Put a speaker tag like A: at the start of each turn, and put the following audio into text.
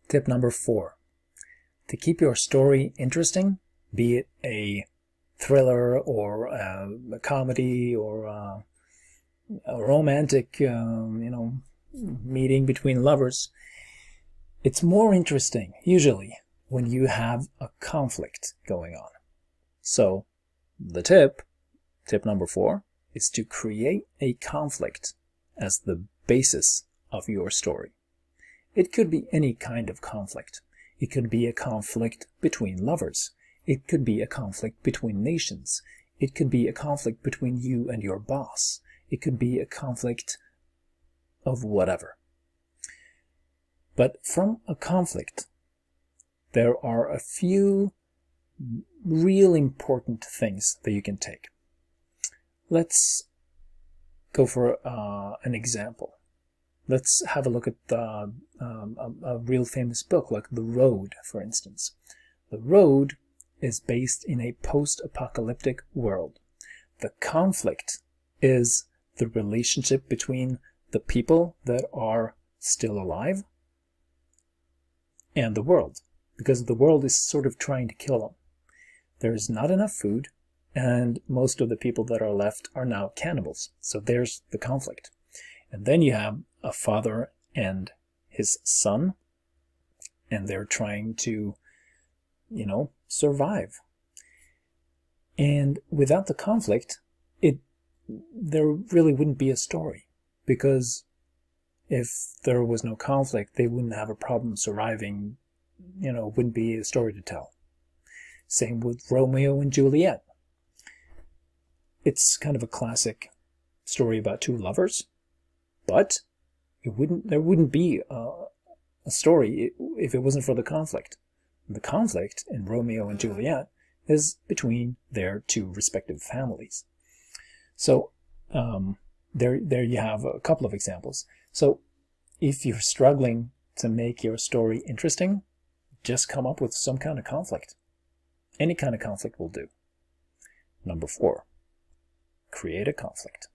A: Tip number 4. To keep your story interesting, be it a thriller or a comedy or a romantic, meeting between lovers, it's more interesting, usually, when you have a conflict going on. So, the tip number 4, is to create a conflict as the basis of your story. It could be any kind of conflict. It could be a conflict between lovers. It could be a conflict between nations. It could be a conflict between you and your boss. It could be a conflict of whatever. But from a conflict, there are a few real important things that you can take. Let's go for an example. Let's have a look at a real famous book like The Road, for instance. The Road is based in a post-apocalyptic world. The conflict is the relationship between the people that are still alive and the world, because the world is sort of trying to kill them. There is not enough food, and most of the people that are left are now cannibals. So there's the conflict. And then you have a father and his son, and they're trying to, survive. And without the conflict, there really wouldn't be a story, because if there was no conflict, they wouldn't have a problem surviving, wouldn't be a story to tell. Same with Romeo and Juliet. It's kind of a classic story about two lovers, but there wouldn't be a story if it wasn't for the conflict. The conflict in Romeo and Juliet is between their two respective families. So there you have a couple of examples. So if you're struggling to make your story interesting, just come up with some kind of conflict. Any kind of conflict will do. Number 4, create a conflict.